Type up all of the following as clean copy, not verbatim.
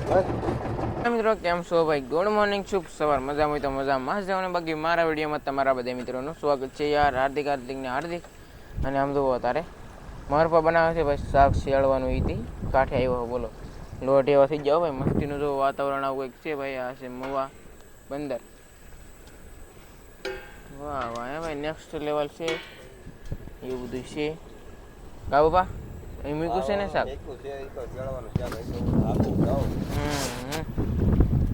મિત્રો કેમ છો ભાઈ? ગુડ મોર્નિંગ, શુભ સવાર. મજા હોય તો મજામાં જવાનું. બાકી મારા વિડીયોમાં તમારા બધા મિત્રોનું સ્વાગત છે યાર. હાર્દિક ને હાર્દિક. અને આમ તો તારે મારપા બનાવે છે ભાઈ, શાક શિયાળવાનું ઈથી કાંઠે આવ્યો બોલો. લોટ એવા થઈ જાવ ભાઈ, મસ્તીનું જો વાતાવરણ આવું એક છે ભાઈ. આ છે મવા બંદર. વાહ વાહ ભાઈ, નેક્સ્ટ લેવલ છે એવું બધું છે. કા બાપા એ મૂક્યું છે ને શાક.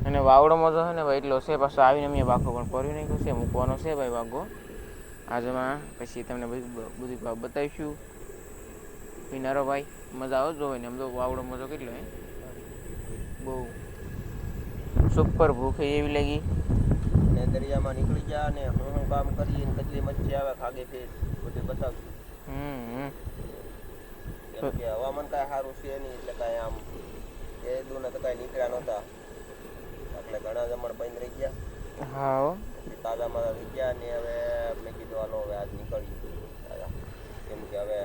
અને વાવડોમાં તો છે ને ભાઈ એટલો છે, પાછો આવીને મેં વાઘો પણ પરી નાખ્યો છે, મૂકવાનો છે ભાઈ વાઘો આજમાં. પછી તમને બધું બતાવીશું. પીનારો ભાઈ મજા આવો જોવે ને, આમ તો વાવડો મજો કેટલો હે, બહુ સુપર ભૂખ એવી લાગી ને દરિયામાં નીકળી ગયા ને હું કામ કરી કેટલી મચ્છી આવે ખાગે છે બધું બતાવશું. કેમ કે હવામાન કાંઈ સારું છે નહીં, એટલે કાંઈ આમ એ દૂને તો કાંઈ નીકળ્યા નહોતા, એટલે ઘણા જમણ બંધ રહી ગયા. હા પછી તાજામાં રહી ગયા ને હવે મેં કીધું હાલો હવે આજ નીકળ્યું. કેમ કે હવે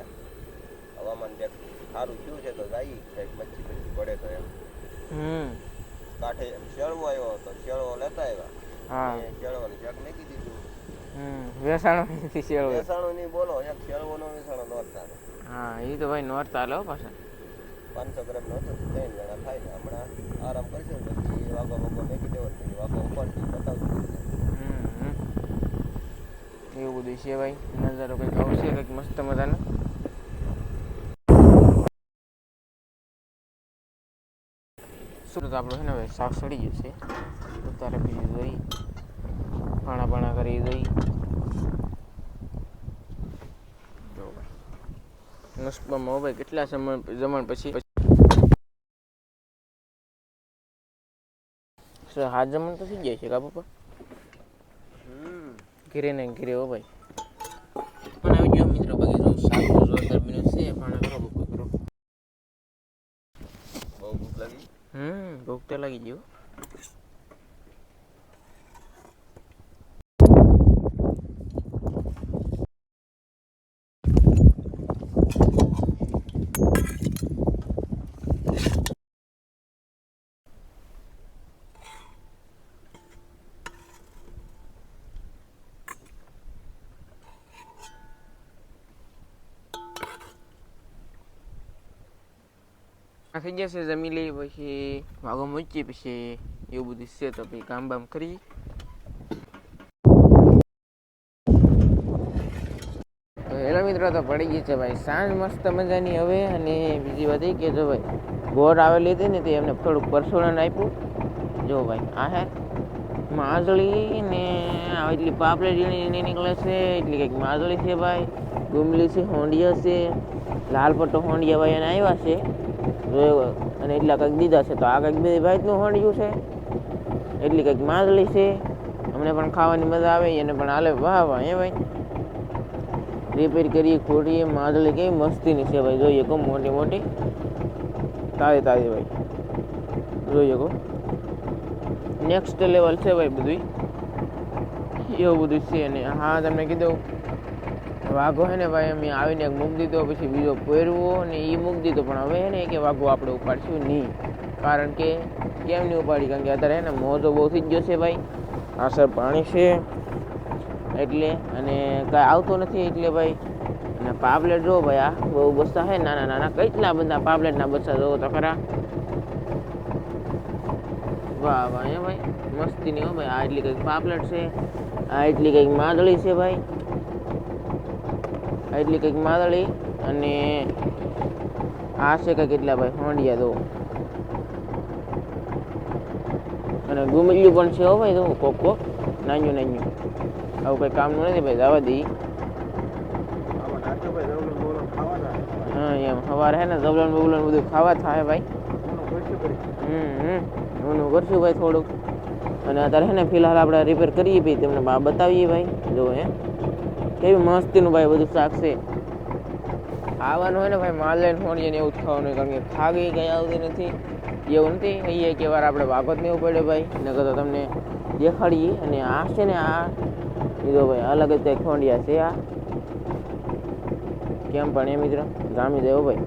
હવામાન જે સારું થયું છે તો જાય કંઈક મચ્છી બચ્છી પડે તો એમ. કાંઠે શેળવો આવ્યો હતો, શેળવો લેતા આવ્યા. શેળવાનું શાક મેકી દીધું. વેસાણું નહીં બોલો, એક શેળવો નો વેસાણો નોરતા. હા એ તો ભાઈ નોરતા લો પાછા 500 ગ્રામ નો હતો, 3 જણા થાય ને હમણાં આરામ કરશે ને પછી વાગો મેકી દેવાનો, પછી વાગો ઉપાડી બતાવશું. એવું બધું છે ભાઈ. નજારો કંઈક આવશે કંઈક મસ્ત મજાનો. શું તો આપણું છે ને ભાઈ શાક સડી ગયું છે, ઉતારે બીજું દઈ પાણા કરી દઈ. જો ભાઈ મસ્તમાં ભાઈ કેટલા જમણ પછી હાથ જમણ તો થઈ જાય છે કા પપ્પા? ઘીરે ને ઘીરે હો ભાઈ. પણ આવી ગયો મિત્રો, બાકી જો શાક તો જોરદાર બન્યું છે. પાણા કરો બપોર કરો. બહુ ભૂખ લાગી. ભૂખ તો લાગી ગયો. થઈ જશે જમી લઈ, પછી વાગો મૂકી, પછી એવું બધું છે તો પછી કામ બામ કરી. હેલો મિત્રો, તો પડી ગઈ છે ભાઈ સાંજ મસ્ત મજાની હવે. અને બીજી વાત એ કે જો ભાઈ બોર આવેલી હતી ને તે એમને થોડુંક પરસોડન આપ્યું. જો ભાઈ આ હે માજળી ને એટલી પાપડી ઝીણી નીકળે છે, એટલી કંઈક માજળી છે ભાઈ, ગુમલી છે, હોંડિયા છે, લાલ પટ્ટો હોંડિયા ભાઈ એને આવ્યા છે અને એટલા કંઈક દીધા છે. તો આ કંઈક બે ભાઈનું હોંડિયું છે, એટલી કંઈક માજળી છે. અમને પણ ખાવાની મજા આવે, એને પણ હાલે. વાહ વાહ એ ભાઈ રિપેર કરીએ ખોટીએ. માજળી કેવી મસ્તીની છે ભાઈ, જોઈએ કહો મોટી મોટી તાજી ભાઈ, જોઈએ કહો નેક્સ્ટ લેવલ છે ભાઈ બધું એવું બધું છે. અને હા તમને કીધું વાઘો હે ને ભાઈ અમે આવીને એક મૂકી દીધો, પછી બીજો પહેરવો ને એ મૂકી દીધો. પણ હવે હે ને કે વાઘો આપણે ઉપાડશું નહીં, કારણ કે કેમ નહીં ઉપાડી, કારણ કે અત્યારે હે ને મોજો બહુ થઈ ગયો છે ભાઈ, આસર પાણી છે એટલે, અને કાંઈ આવતો નથી એટલે ભાઈ. અને પાપલેટ જો ભાઈ આ બહુ બસ્તા છે નાના નાના, કેટલા બધા પાપલેટના બચ્ચા જોવો તો ખરા. વાહ વાહ એ ભાઈ મસ્તી નહીં હો ભાઈ. આ એટલી કંઈક પાપલેટ છે, આ એટલી કંઈક માદળી છે ભાઈ, આ એટલી કંઈક માદળી. અને આ છે કંઈક એટલા ભાઈ હોંડિયા દો. અને ગુમલ્યું પણ છે હો ભાઈ, તો કોક નાન્યું આવું કંઈ કામનું નથી ભાઈ, જવા દઈ. હા એમ સવારે હે ને જબલન બબલન બધું ખાવા થાય ભાઈ. ઊનું કરશું ભાઈ થોડુંક. અને અત્યારે હે ને ફિલહાલ આપણે રિપેર કરીએ ભાઈ, તમને બતાવીએ ભાઈ. જો હે કેવી મસ્તીનું ભાઈ બધું શાક છે. ખાવાનું હોય ને ભાઈ માલ લઈને ફોડીએ ને એવું જ ખાવાનું હોય, કારણ કે ખાગી કંઈ આવતી નથી એવું નથી. અહીંયા કે વાર આપણે વાગો જ નહીં પડે ભાઈ, નકર તો તમને દેખાડીએ. અને આ છે ને આ જો ભાઈ અલગ જ કંઈક ખોંડિયા છે. આ કેમ પણ એ મિત્ર જામી દેવો ભાઈ.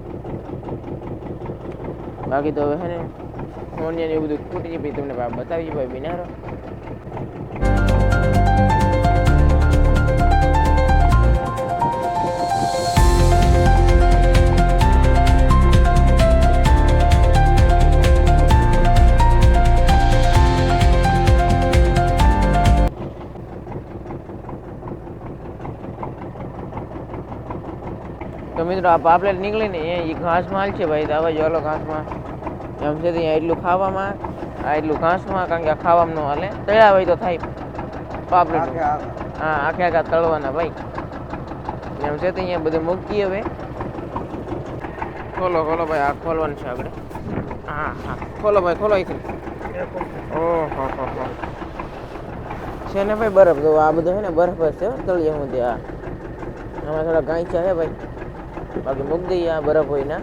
બાકી તો હવે હે ને હોનિયા ને એવું બધું ખૂટી જાય પછી તમને બતાવીએ ભાઈ બિનારો. તો મિત્રો આ પાપલેટ નીકળે ને એ ઘાસ માલ છે ભાઈ. તો હવે જો હાલો ઘાસમાં એમ છે ત્યાં એટલું ખાવામાં આ એટલું ઘાસમાં, કારણ કે આ ખાવામાં ન હાલે. તળ્યા હોય તો થાય પાપલેટ. હા આખે આખા તળવાના ભાઈ. એમ છે અહીંયા બધું મૂકીએ હવે. ખોલો ખોલો ભાઈ, આ ખોલવાનું છે આપણે. હા હા ખોલો ભાઈ, ખોલો અહીંથી. ઓહો હો છે ને ભાઈ બરફ. તો આ બધું છે ને બરફ જ છે તળિયા સુધી. આમાં થોડા ગાંચા છે ભાઈ, બાકી મૂકી દઈએ આ બરફ હોય ના.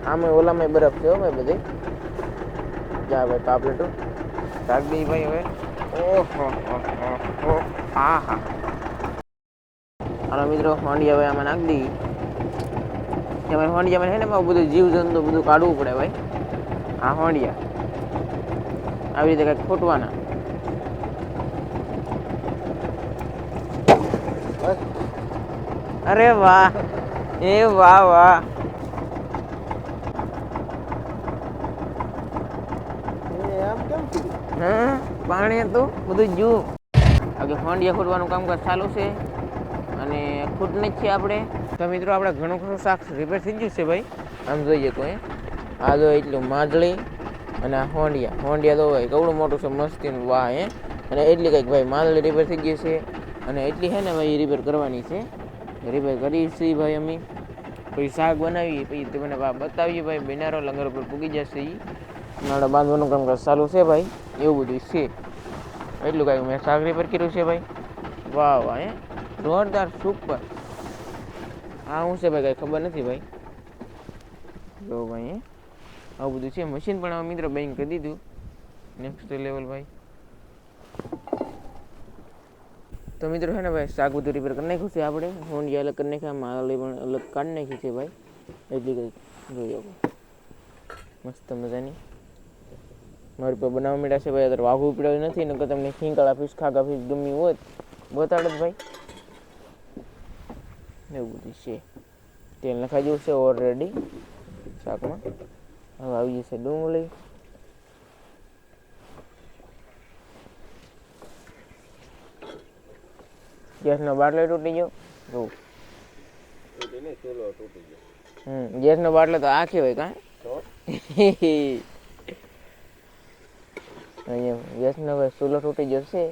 આમાં ઓલામાં બરફ છે ભાઈ બધે. જા ભાઈ પાપલેટો શાક દઈ ભાઈ હવે. ઓહો હા હા હાલો મિત્રો, હોંડિયા ભાઈ આમાં નાખી દઈએ. એમાં હોંડિયામાં છે ને બધું જીવજંતુ બધું કાઢવું પડે ભાઈ. આ હોંડિયા આવી રીતે કંઈક ફૂટવાના. અરે વાહ, એ વાહ વાહ. હા પાણી હતું બધું જુ. આજે હોંડિયા ફૂટવાનું કામકાજ ચાલુ છે અને ખૂટને જ છે આપણે. તો મિત્રો આપણે ઘણું ખરું શાક રિપેર થઈ ગયું છે ભાઈ. આમ જોઈએ તો આ જો એટલું માજળી અને આ હોંડિયા તો ભાઈ કવડું મોટું છે મસ્તીનું. વાહ હે. અને એટલી કંઈક ભાઈ માજળી રિપેર થઈ ગઈ છે અને એટલી છે ને ભાઈ રિપેર કરવાની છે. રિપેર કરીએ છીએ ભાઈ અમે. પછી શાક બનાવીએ પછી તમને બતાવીએ ભાઈ. બિનારો લંગર ઉપર પૂગી જશે. નાડા બાંધવાનું કામકાજ ચાલુ છે ભાઈ. એવું બધું છે. એટલું કાંઈ મેં શાક રિપેર કર્યું છે ભાઈ. વાહ વાહ હે જોરદાર સુપર. હા શું છે ભાઈ કાંઈ ખબર નથી ભાઈ. જો ભાઈ આવું બધું છે. મશીન પણ આ મિત્રો બેન કરી દીધું નેક્સ્ટ લેવલ ભાઈ. તો મિત્રો છે ને ભાઈ શાક બધું રિપેર કરી નાખ્યું છે આપણે. હોંડિયા અલગ કરી નાખ્યા, માળી પણ અલગ કાઢી નાખી છે ભાઈ. એટલી કંઈક જોઈએ મસ્ત મજાની મારી પર બનાવવા માંડ્યા છે ભાઈ. અત્યારે વાઘું પીડાવ્યું નથી ને તમને ખીંકાળા ફીસ ખાગા ફીસ ગમી હોત બતાડત ભાઈ. એવું બધું છે. તેલ નખાઈ જેવું છે ઓલરેડી શાકમાં. હવે આવી જશે ડુંગળી. ગેસનો બાટલો તૂટી ગયો. ગેસનો બાટલો તો આખી હોય કાં. અહીંયા ગેસનો ચૂલો તૂટી જશે.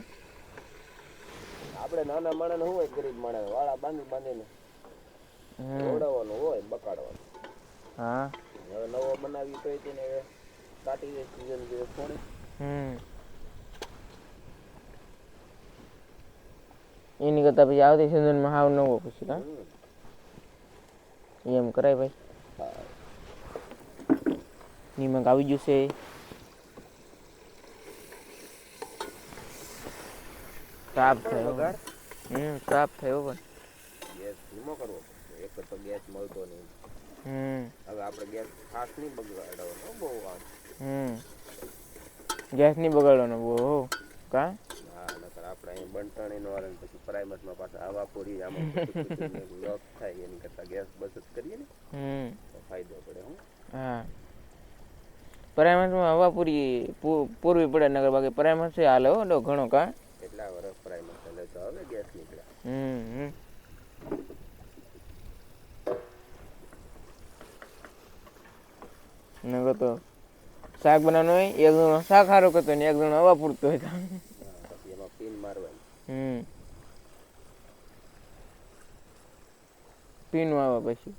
આપણે નાના માણસ શું હોય, ગરીબ માણસ વાળા બાંધીને ઓડાવવાનું હોય, બકાડવાનું. હા હવે નવો બનાવી તો તેને કાઢી દે સીઝન થોડી. એની કરતા પછી આવતી સિઝનમાં હાવ નવો પછી હા એમ કરાય ભાઈ. નિમક આવી ગયું છે. તાપ થયો. તાપ થયો પણ ગેસ ધીમો કરવો. એક તો ગેસ મળતો નહીં. હવે આપણે ગેસ ખાસ નહીં બગાડવાનો બહુ વાત. ગેસ નહીં બગાડવાનો બહુ કા. હા નકર આપણે અહીં બંટાણીનો વાળા પછી પ્રાઇમટમાં પાછા હવા પૂરી આમાં લોક થાય. એની કરતાં ગેસ બચત કરીએ ને તો ફાયદો પડે. હું હા પ્રાઇમટમાં હવા પૂરવી પડે નગર બાકી પ્રાઇમટ છે હાલે હો ઘણો કા. કેટલા વર્ષ પ્રાઇમટ ચાલે તો હવે ગેસ નીકળ્યા. નગર તો શાક બનાવવાનું હોય એક જણો શાક સારું કરતો ને એક જણો હવા પૂરતો હોય. પછી એમાં પિન મારવાની. પીનું આવે પછી.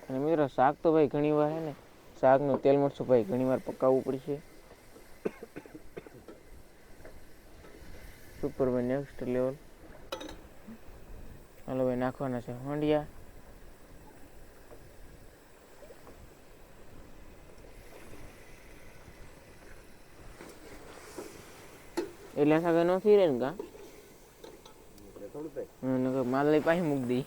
અને મિત્રો શાક તો ભાઈ ઘણી વાર હે ને શાકનું તેલ મરચું ભાઈ ઘણી વાર પકાવવું પડશે. સુપર ભાઈ નેક્સ્ટ લેવલ. હાલો ભાઈ નાખવાના છે હોંડિયા. એટલે સાગે ન થઈ રહે ને કા એટલે થોડું થાય. નકર માલ લઈ પાછી મૂકી દઈ.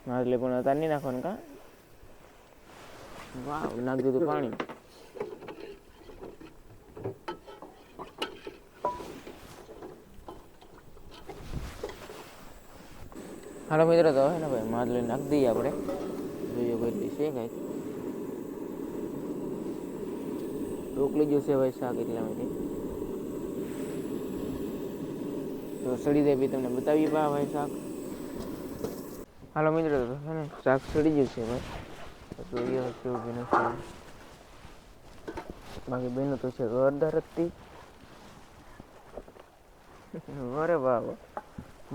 મારે પણ અત્યારે નહીં નાખવાનું કા વાવ નાખી દીધું પાણી. હાલો મિત્રો તો હે ને ભાઈ માછલી નાખી દઈએ આપણે જોઈએ કેટલી છે કાંઈક રોકલી જશે ભાઈ શાક એટલામાંથી તો સડી દે બી તમને બતાવીએ પા ભાઈ શાક. હાલો મિત્રો તો હે ને શાક સડી ગયું છે ભાઈ જોઈએ કેવું બન્યું છે. બાકી બન્યું તો છે અડધા રત્તી. અરે વાહ વાહ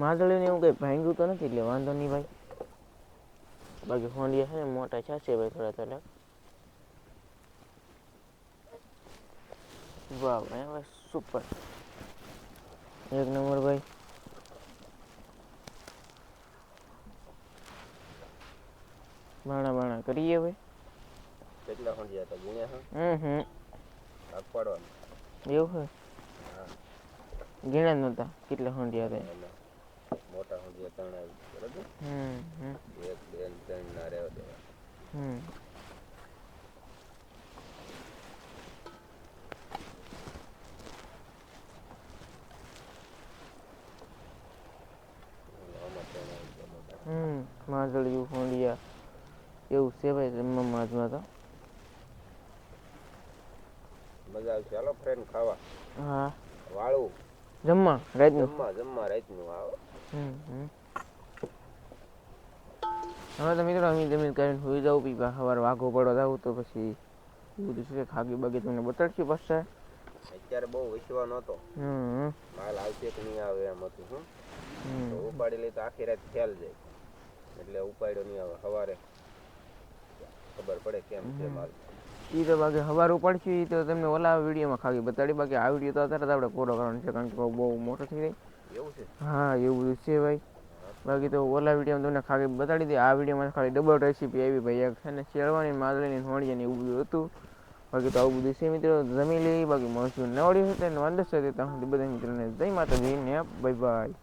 માછલીને એવું કંઈ ભાંગ્યું તો નથી એટલે વાંધો નહીં ભાઈ. બાકી હોંડિયા છે ને મોટા છાશે ભાઈ થોડા થોડા. વાહ ભાઈ હવે સુપર એક નંબર ભાઈ. બાણા બાણા કરીએ ભાઈ. કેટલા ખંડિયા હતા ગુણ્યા હા શાક પાડવાનું એવું છે હા ગીણા જ નહોતા કેટલા હોંડિયા હતા. અને મોટા ખંડિયા 3 આવી બરાબર. 1 2 3 ના રહેવા દેવા. માછલીયું હોંડિયા એવું છે ભાઈ જમવા માછમાં તો મજા આવશે. હાલો ફ્રેન્ડ ખાવા હા વાળું જમવા રાતનું જમવા રાતનું આવો. હવે તો મિત્રો અમે જમીન કરીને સુઈ જાઉં પીપા સવારે વાઘો પડવા જાઉં તો પછી બધું શું છે ખાગી બાકી તમને બતાડશે પાછા. અત્યારે બહુ વિશ્વા નહોતો માલ આવશે કે નહીં આવે એમ હતું. તો ઉપાડી લઈ તો આખી રાત ખ્યાલ જાય એટલે ઉપાડ્યો નહીં આવે સવારે ખબર પડે કેમ છે માલ. એ તો બાકી સવારે ઉપાડશે એ તો તમને ઓલા વિડીયોમાં ખાલી બતાડી. બાકી આ વિડીયો તો અત્યારે આપણે પૂરો કરવાનો છે કારણ કે બહુ મોટો થઈ જાય. એવું છે હા એવું બધું છે ભાઈ. બાકી તો ઓલા વિડીયોમાં તમને ખાલી બતાડી દે. આ વિડીયોમાં ખાલી ડબલ રેસીપી આવી ભાઈ એક છે ને શેરવાની માદળીની હોળીની એવું બધું હતું. બાકી તો આવું બધું છે મિત્રો જમી લઈ બાકી મળશું નવડી હતી વાંધો છે ત્યાં સુધી બધા મિત્રોને જય માતાજી ને બાય બાય.